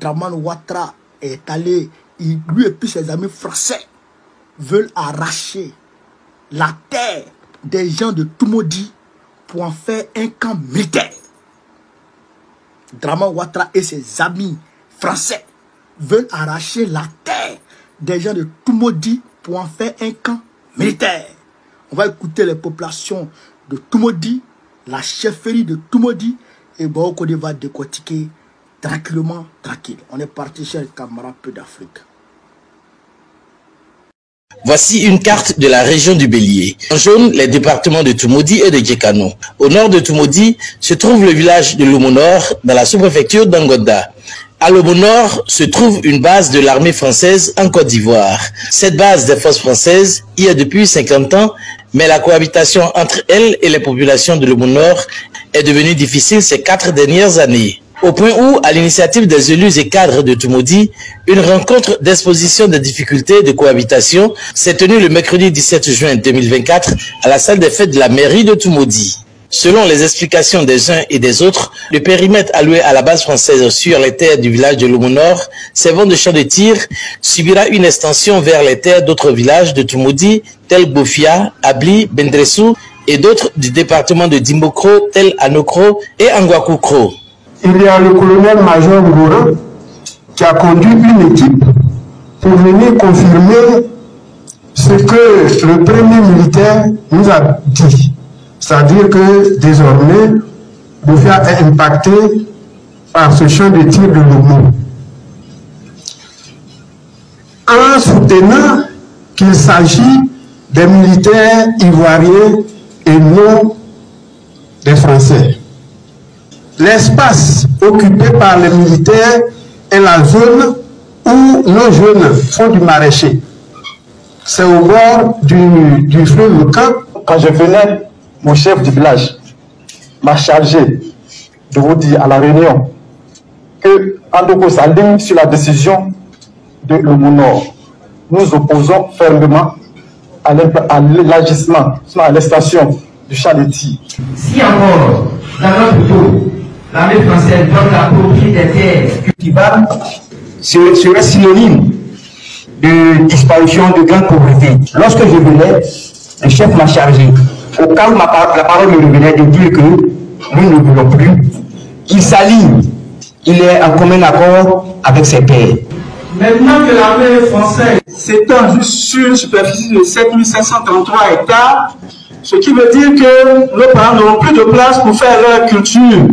Dramane Ouattara est allé, lui et puis ses amis français veulent arracher la terre des gens de Toumoudi pour en faire un camp militaire. Dramane Ouattara et ses amis français veulent arracher la terre des gens de Toumoudi pour en faire un camp militaire. On va écouter les populations de Toumoudi, la chefferie de Toumoudi, et Boko va décortiquer tranquillement, tranquille. On est parti, chers camarades, peu d'Afrique. Voici une carte de la région du Bélier. En jaune, les départements de Toumoudi et de Djekano. Au nord de Toumoudi se trouve le village de Lomonor, dans la sous-préfecture d'Angoda. À Lomonor se trouve une base de l'armée française en Côte d'Ivoire. Cette base des forces françaises y est depuis 50 ans, mais la cohabitation entre elle et les populations de Lomonor est devenue difficile ces 4 dernières années. Au point où, à l'initiative des élus et cadres de Toumoudi, une rencontre d'exposition des difficultés de cohabitation s'est tenue le mercredi 17 juin 2024 à la salle des fêtes de la mairie de Toumoudi. Selon les explications des uns et des autres, le périmètre alloué à la base française sur les terres du village de Lomonor, servant de champ de tir, subira une extension vers les terres d'autres villages de Toumoudi, tels Bofia, Abli, Bendressou et d'autres du département de Dimbokro, tels Anokro et Angwakoukro. Il y a le colonel-major Ngora qui a conduit une équipe pour venir confirmer ce que le premier militaire nous a dit. C'est-à-dire que désormais, Bofia est impacté par ce champ de tir de Lomo. En soutenant qu'il s'agit des militaires ivoiriens et non des Français. L'espace occupé par les militaires est la zone où nos jeunes font du maraîcher. C'est au bord du fleuve Camp. Quand je venais, mon chef du village m'a chargé de vous dire à la réunion que Andoko s'aligne sur la décision de Lomonor. Nous opposons fermement à l'agissement, à l'extension du champ de tir. Si encore, dans notre tour, l'armée française doit s'approprier des terres cultivables, serait synonyme de disparition de grande pauvreté. Lorsque je venais, le chef m'a chargé, au cas où la parole me revenait, de dire que nous ne voulons plus qu'il s'aligne, il est en commun accord avec ses pairs. Maintenant que l'armée française s'étend juste sur une superficie de 7533 hectares, ce qui veut dire que nos parents n'auront plus de place pour faire leur culture.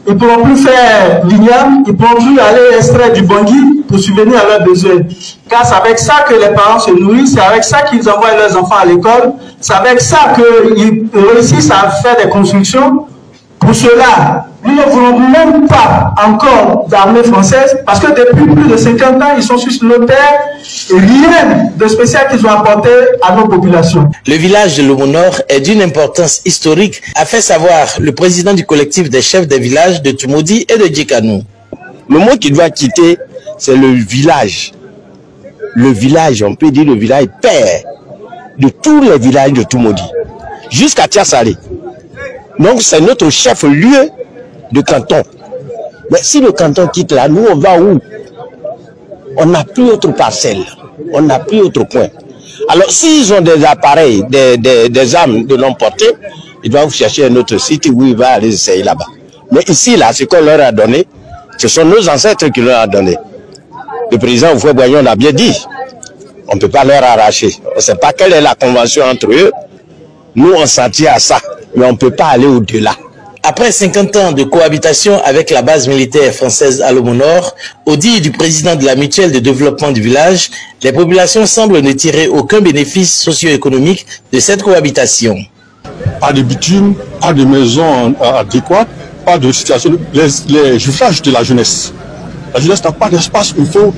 Ils ne pourront plus faire l'igname, ils ne pourront plus aller extraire du bangui pour subvenir à leurs besoins. Car c'est avec ça que les parents se nourrissent, c'est avec ça qu'ils envoient leurs enfants à l'école, c'est avec ça qu'ils réussissent à faire des constructions. Pour cela, nous ne voulons même pas encore d'armée française, parce que depuis plus de 50 ans, ils sont sur nos terres et rien de spécial qu'ils ont apporté à nos populations. Le village de Lomonor est d'une importance historique, a fait savoir le président du collectif des chefs des villages de Toumoudi et de Djekano. Le mot qui doit quitter, c'est le village. Le village, on peut dire le village père de tous les villages de Toumoudi, jusqu'à Tiassali. Donc c'est notre chef-lieu de canton. Mais si le canton quitte là, nous on va où? On n'a plus autre parcelle, on n'a plus autre point. Alors s'ils ont des appareils, des armes de longue portée, ils doivent chercher un autre site où ils vont aller essayer là-bas. Mais ici, là, ce qu'on leur a donné, ce sont nos ancêtres qui leur ont donné. Le président Oufoué-Boignon l'a bien dit, on ne peut pas leur arracher. On ne sait pas quelle est la convention entre eux. Nous, on s'en tient à ça, mais on ne peut pas aller au-delà. Après 50 ans de cohabitation avec la base militaire française à Lomonor, au dit du président de la mutuelle de développement du village, les populations semblent ne tirer aucun bénéfice socio-économique de cette cohabitation. Pas de bitume, pas de maisons adéquates, pas de situation. Les villages de la jeunesse. La jeunesse n'a pas d'espace où il faut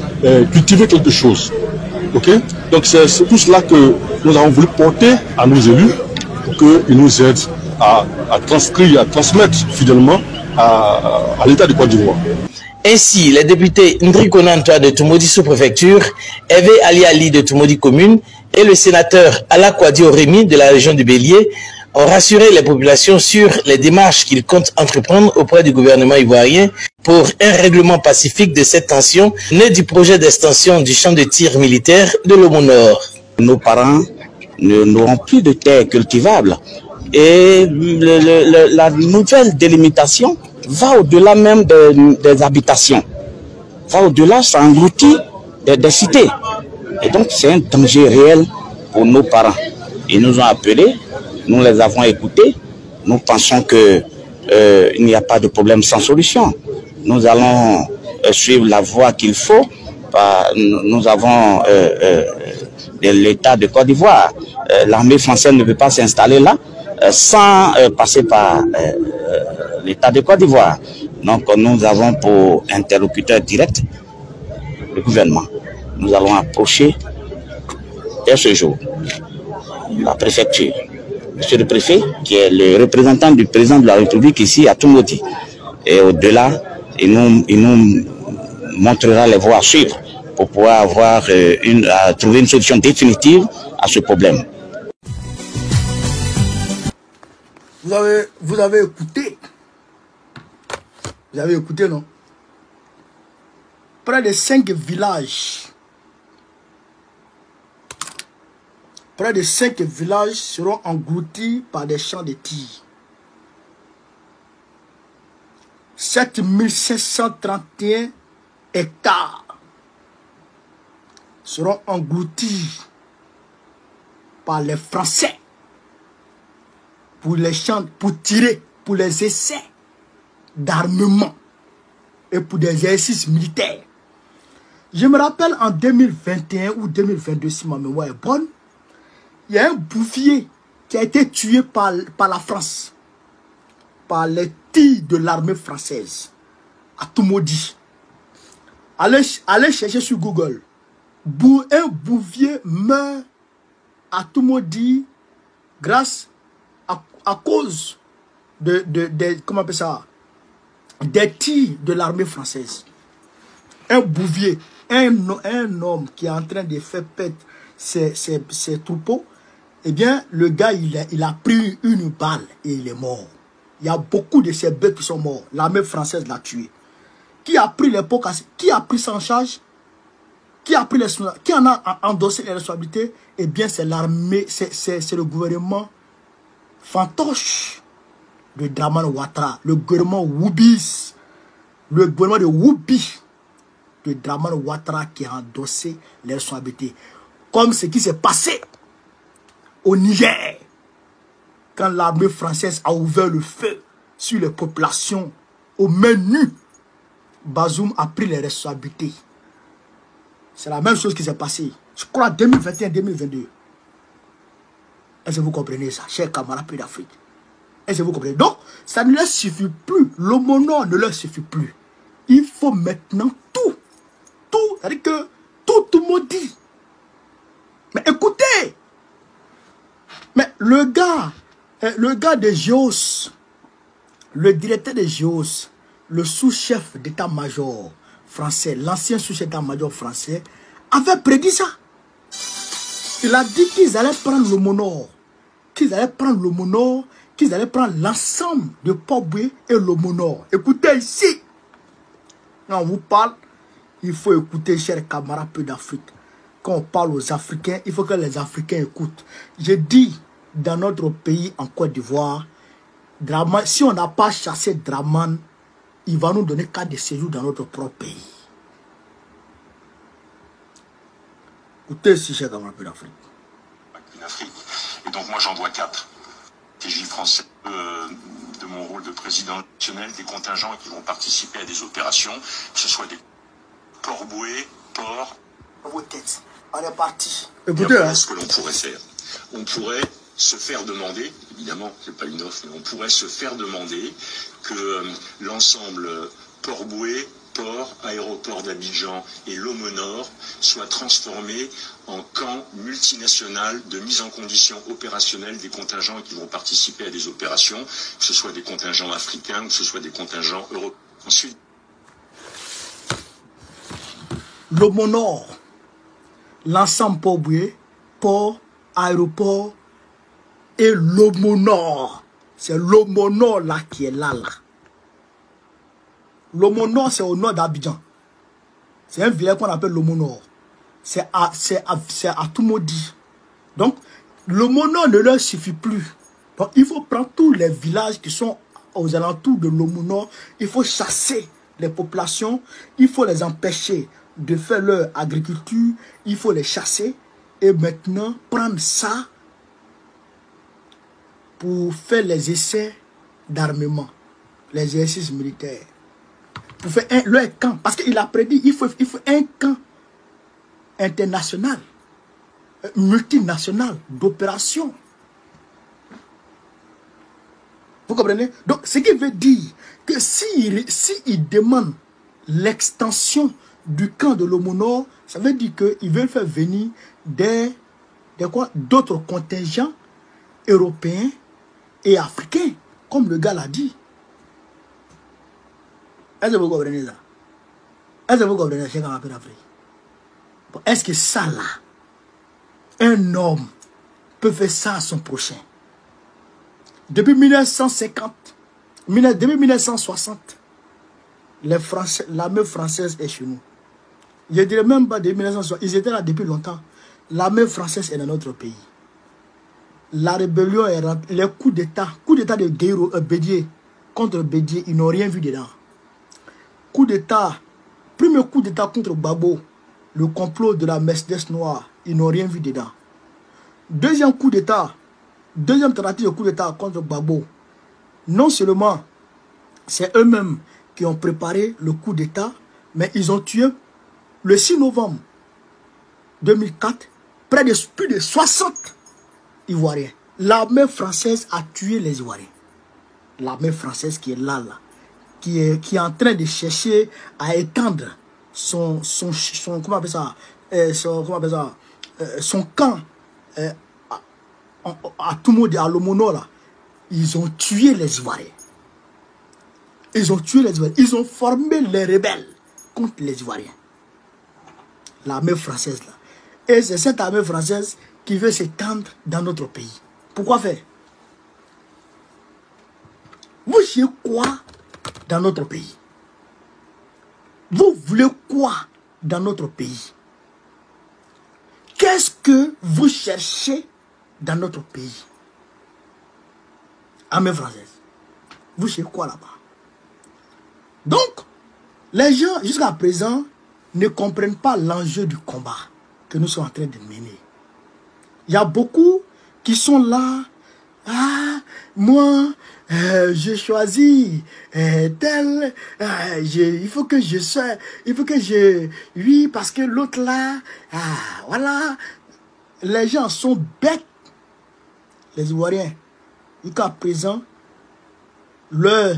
cultiver quelque chose. Okay? Donc c'est tout cela que nous avons voulu porter à nos élus pour qu'ils nous aident à transmettre fidèlement à l'État de Côte d'Ivoire. Ainsi, les députés Ndriko Nantois de Toumoudi sous-préfecture, Hervé Ali Ali de Toumoudi commune et le sénateur Ala Kwadi Oremi de la région du Bélier ont rassuré les populations sur les démarches qu'ils comptent entreprendre auprès du gouvernement ivoirien pour un règlement pacifique de cette tension née du projet d'extension du champ de tir militaire de l'Omo Nord. Nos parents n'auront plus de terres cultivables et la nouvelle délimitation va au-delà même des habitations, va au-delà, ça engloutit des cités. Et donc c'est un danger réel pour nos parents. Ils nous ont appelés, nous les avons écoutés, nous pensons qu'il n'y a pas de problème sans solution. Nous allons suivre la voie qu'il faut. Nous avons l'État de Côte d'Ivoire. L'armée française ne peut pas s'installer là sans passer par l'État de Côte d'Ivoire. Donc nous avons pour interlocuteur direct le gouvernement. Nous allons approcher dès ce jour la préfecture. Monsieur le préfet, qui est le représentant du président de la République ici à Tumodi. Et au-delà, il nous montrera les voies à suivre pour pouvoir avoir trouver une solution définitive à ce problème. Vous avez écouté. Vous avez écouté, non? Près de 5 villages. Près de 5 villages seront engloutis par des champs de tir. 7531 hectares seront engloutis par les Français pour les champs, pour tirer, pour les essais d'armement et pour des exercices militaires. Je me rappelle en 2021 ou 2022, si ma mémoire est bonne, il y a un bouffier qui a été tué par la France, par les tirs de l'armée française, à Tumodi. Allez chercher sur Google. Un bouffier meurt à Tumodi grâce à cause comment on appelle ça, des tirs de l'armée française. Un bouvier, un homme qui est en train de faire pète ses troupeaux, eh bien, le gars, il a pris une balle et il est mort. Il y a beaucoup de ces bêtes qui sont morts. L'armée française l'a tué. Qui a pris les pots cassés? Qui a pris ça en charge? Qui a pris qui en a endossé les responsabilités? Eh bien, c'est l'armée, c'est le gouvernement fantoche de Dramane Ouattara, le gouvernement Woubis, le gouvernement de Woubi de Dramane Ouattara qui a endossé les responsabilités. Comme ce qui s'est passé au Niger, quand l'armée française a ouvert le feu sur les populations au menu, Bazoum a pris les responsabilités. C'est la même chose qui s'est passée, je crois, 2021-2022. Est-ce que vous comprenez ça, chers camarades pays d'Afrique? Est-ce que vous comprenez? Donc, ça ne leur suffit plus. L'Omo Nord ne leur suffit plus. Il faut maintenant tout. Tout. C'est-à-dire que tout le monde dit. Mais écoutez. Mais le gars de Géos, le directeur de Géos, le sous-chef d'état-major français, l'ancien sous-chef d'état-major français, avait prédit ça. Il a dit qu'ils allaient prendre l'Omo Nord, qu'ils allaient prendre l'Omo Nord, qu'ils allaient prendre l'ensemble de Port-Boué et l'Omo Nord. Écoutez ici. Quand on vous parle, il faut écouter, chers camarades peu d'Afrique. Quand on parle aux Africains, il faut que les Africains écoutent. J'ai dit, dans notre pays, en Côte d'Ivoire, si on n'a pas chassé Dramane, il va nous donner 4 de séjour dans notre propre pays. Écoutez ici, chers camarades peu d'Afrique. Et donc moi j'en dois 4. TJ français de mon rôle de président national, des contingents qui vont participer à des opérations, que ce soit des Port-Boué, Port. Vos têtes, on est parti. Écoutez, hein. Ce que l'on pourrait faire, on pourrait se faire demander, évidemment, c'est pas une offre, mais on pourrait se faire demander que l'ensemble Port-Boué, Port, aéroport d'Abidjan et l'Omo Nord soient transformés en camp multinational de mise en condition opérationnelle des contingents qui vont participer à des opérations, que ce soit des contingents africains, que ce soit des contingents européens. Ensuite, l'Omo Nord, l'ensemble Port-Boué, Port, aéroport et l'Homonor. C'est l'Homonor là qui est là. L'Homonor, c'est au nord d'Abidjan. C'est un village qu'on appelle l'Homonor. C'est à Toumoudi. Donc, l'Homonor ne leur suffit plus. Donc, il faut prendre tous les villages qui sont aux alentours de l'Homonor. Il faut chasser les populations. Il faut les empêcher de faire leur agriculture. Il faut les chasser. Et maintenant, prendre ça pour faire les essais d'armement, les exercices militaires. Pour faire leur camp. Parce qu'il a prédit, il faut un camp international, multinational, d'opération. Vous comprenez? Donc, ce qui veut dire que s'il demande l'extension du camp de l'Homonor, ça veut dire qu'ils veulent faire venir d'autres contingents européens et africains, comme le gars l'a dit. Est-ce que vous comprenez ça? Est-ce que vous comprenez ce qu'on appelle l'Afrique? Est-ce que ça là, un homme peut faire ça à son prochain? Depuis 1950, depuis 1960, l'armée française est chez nous. Je dirais même pas depuis 1960, ils étaient là depuis longtemps. L'armée française est dans notre pays. La rébellion est rentrée, les coups d'État de Guéro, Bédier, contre Bédier, ils n'ont rien vu dedans. Coup d'État, premier coup d'État contre Gbagbo, le complot de la Mercedes noire, ils n'ont rien vu dedans. Deuxième coup d'État, deuxième tentative de coup d'État contre Gbagbo. Non seulement c'est eux-mêmes qui ont préparé le coup d'État, mais ils ont tué le 6 novembre 2004 plus de 60 Ivoiriens. L'armée française a tué les Ivoiriens. L'armée française qui est là, qui est en train de chercher à étendre son comment on appelle ça, son camp à Toumoudi, à l'Homonor là. Ils ont tué les Ivoiriens. Ils ont tué les Ivoiriens. Ils ont formé les rebelles contre les Ivoiriens. L'armée française là. Et c'est cette armée française qui veut s'étendre dans notre pays. Pourquoi faire? Vous cherchez quoi dans notre pays? Vous voulez quoi dans notre pays? Qu'est-ce que vous cherchez dans notre pays? Armée française. Vous cherchez quoi là-bas? Donc, les gens, jusqu'à présent, ne comprennent pas l'enjeu du combat que nous sommes en train de mener. Il y a beaucoup qui sont là. Ah, moi, j'ai choisi tel. Il faut que je sois. Il faut que je. Oui, parce que l'autre là. Ah, voilà. Les gens sont bêtes. Les Ivoiriens. Jusqu'à présent, leur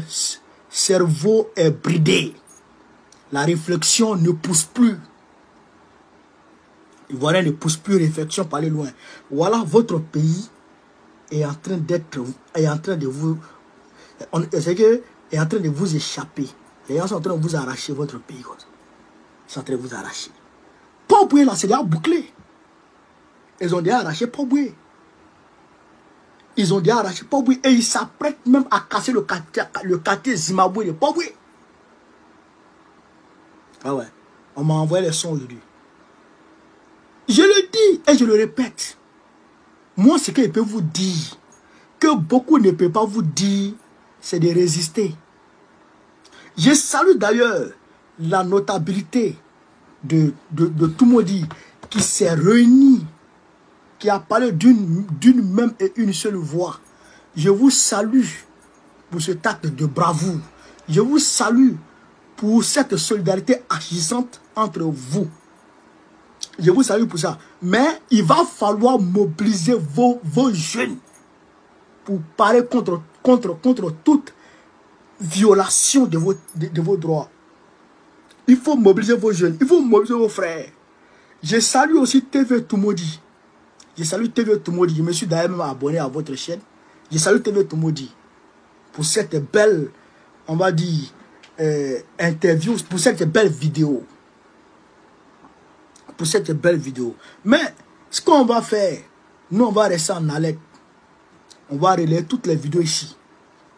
cerveau est bridé. La réflexion ne pousse plus. Les Ivoiriens ne poussent plus réflexion pour aller loin. Voilà, votre pays est en train d'être, est en train de vous échapper. Les gens sont en train de vous arracher votre pays. Ils sont en train de vous arracher. Poboué là, c'est déjà bouclé. Ils ont déjà arraché Poboué. Ils ont déjà arraché Poboué et ils s'apprêtent même à casser le quartier Zimbabwe de Poboué. Ah ouais, on m'a envoyé les sons aujourd'hui. Je le dis et je le répète. Moi, ce que je peux vous dire, que beaucoup ne peuvent pas vous dire, c'est de résister. Je salue d'ailleurs la notabilité de Toumoudi qui s'est réunie, qui a parlé d'une même et une seule voix. Je vous salue pour cet acte de bravoure. Je vous salue pour cette solidarité agissante entre vous. Je vous salue pour ça. Mais il va falloir mobiliser vos jeunes pour parler contre toute violation de vos droits. Il faut mobiliser vos jeunes. Il faut mobiliser vos frères. Je salue aussi TV Toumoudi. Je salue TV Toumoudi. Je me suis d'ailleurs même abonné à votre chaîne. Je salue TV Toumoudi pour cette belle, on va dire, interview, pour cette belle vidéo. Pour cette belle vidéo. Mais ce qu'on va faire, nous on va rester en alerte. On va relayer toutes les vidéos ici.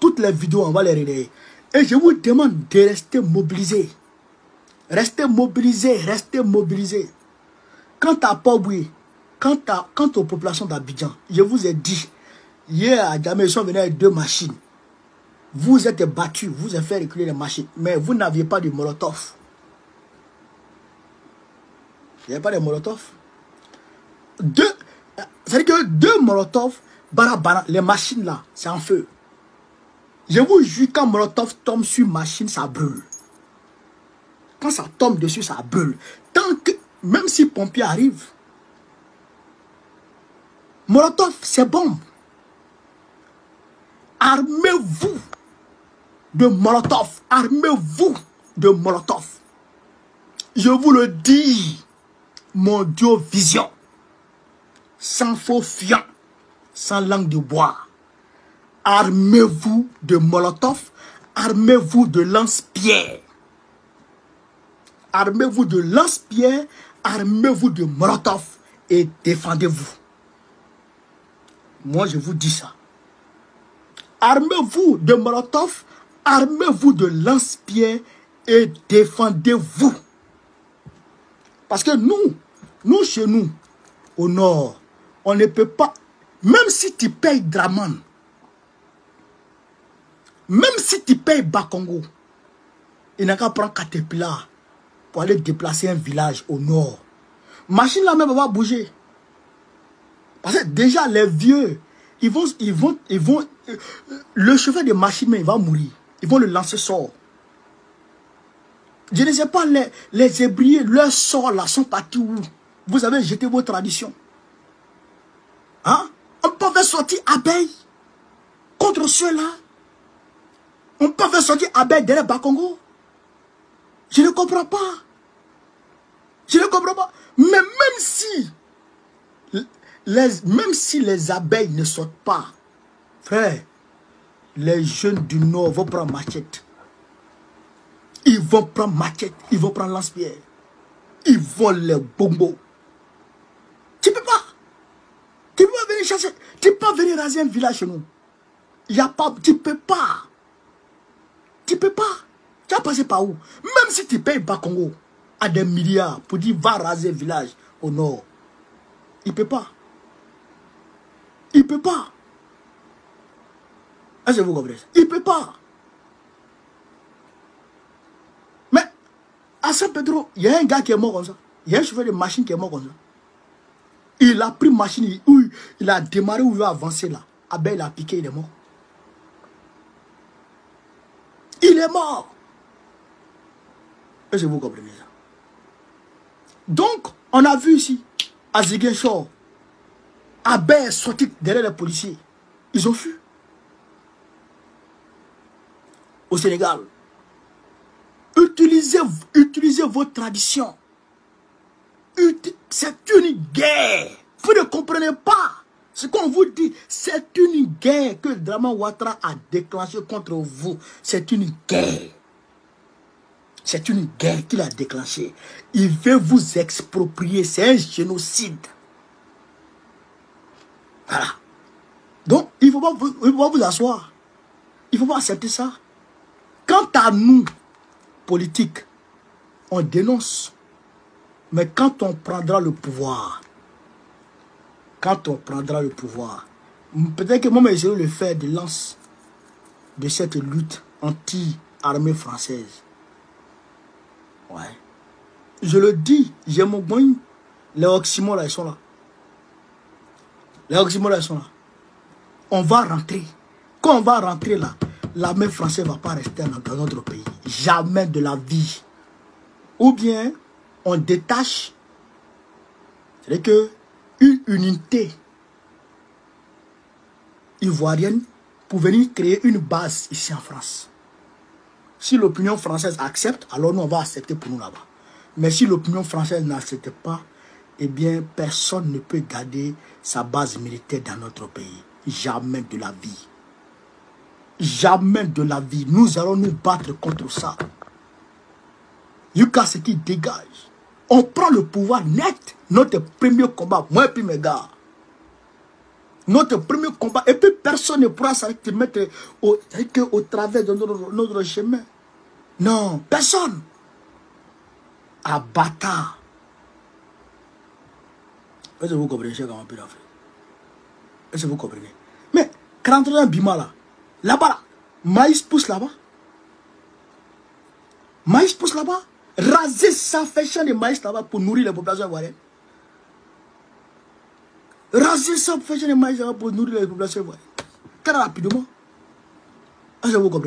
Toutes les vidéos, on va les relayer. Et je vous demande de rester mobilisés. Restez mobilisés, restez mobilisés. Quant à Port-Boué, quant aux populations d'Abidjan, je vous ai dit, hier à Djamé, ils sont venus avec 2 machines. Vous êtes battus, vous avez fait reculer les machines, mais vous n'aviez pas de molotov. Il n'y avait pas de molotov. C'est-à-dire que 2 molotov, les machines là, c'est en feu. Je vous jure, quand molotov tombe sur machine, ça brûle. Quand ça tombe dessus, ça brûle. Tant que, même si pompier arrive, molotov, c'est bombe. Armez-vous de molotov. Armez-vous de molotov. Je vous le dis, mon Dieu vision. Sans faux fiant, sans langue de bois. Armez-vous de molotov. Armez-vous de lance-pierre. Armez-vous de lance-pierre. Armez-vous de molotov. Et défendez-vous. Moi, je vous dis ça. Armez-vous de molotov. Armez-vous de lance-pierre. Et défendez-vous. Parce que nous, chez nous, au nord, on ne peut pas, même si tu payes Draman, même si tu payes Bakongo, il n'a qu'à prendre Caterpillar pour aller déplacer un village au nord. Machine là même va bouger. Parce que déjà les vieux, ils vont, le chauffeur de machine, il va mourir. Ils vont le lancer sort. Je ne sais pas, les ébriers, leurs sorts là sont partis où? Vous avez jeté vos traditions. Hein? On peut faire sortir abeille contre ceux-là. On peut faire sortir abeille derrière Bakongo. Je ne comprends pas. Je ne comprends pas. Mais même si les abeilles ne sortent pas, frère, les jeunes du Nord vont prendre machette. Ils vont prendre machette. Ils vont prendre lance-pierre. Ils vont les bombos. Tu peux pas. Tu peux pas venir chercher. Tu peux pas venir raser un village chez nous. Il y a pas. Tu peux pas. Tu peux pas. Tu vas passer par où? Même si tu payes Bakongo à des milliards pour dire va raser un village au nord. Il peut pas. Il peut pas. Est-ce que vous comprenez? Il peut pas. Mais à San Pedro, il y a un gars qui est mort comme ça. Il y a un chauffeur de machine qui est mort comme ça. Il a pris machine, il a démarré où il va avancer là. Abel a piqué, il est mort. Il est mort. Est-ce que vous comprenez ça? Donc, on a vu ici, à Ziguinchor, Abel est sorti derrière les policiers. Ils ont fui. Au Sénégal, utilisez vos traditions. C'est une guerre. Vous ne comprenez pas ce qu'on vous dit. C'est une guerre que Draman Ouattara a déclenchée contre vous. C'est une guerre. C'est une guerre qu'il a déclenchée. Il veut vous exproprier. C'est un génocide. Voilà. Donc, il ne faut pas vous asseoir. Il ne faut pas accepter ça. Quant à nous, politiques, on dénonce. Mais quand on prendra le pouvoir, peut-être que moi, je vais le faire de lance de cette lutte anti-armée française. Ouais. Je le dis, j'ai mon bon. Les oxymores là, ils sont là. Les oxymores là, ils sont là. On va rentrer. Quand on va rentrer là, l'armée française ne va pas rester dans notre pays. Jamais de la vie. Ou bien, on détache, c'est-à-dire que une unité ivoirienne pour venir créer une base ici en France. Si l'opinion française accepte, alors nous on va accepter pour nous là-bas. Mais si l'opinion française n'accepte pas, eh bien personne ne peut garder sa base militaire dans notre pays. Jamais de la vie. Jamais de la vie. Nous allons nous battre contre ça. Lucas, ce qui dégage. On prend le pouvoir net. Notre premier combat, moi et puis mes gars. Notre premier combat, et puis personne ne pourra te mettre au travers de notre chemin. Non, personne. À bâtard. Est-ce que vous comprenez, cher Gamapé d'Afrique? Est-ce que vous comprenez? Mais, 41 Bima là, là-bas, là, maïs pousse là-bas. Maïs pousse là-bas. Raser ça, fait champ de maïs là-bas pour nourrir les populations ivoiriennes. Raser ça, fait champ de maïs là-bas pour nourrir les populations ivoiriennes. Très rapidement. Est-ce que vous comprenez?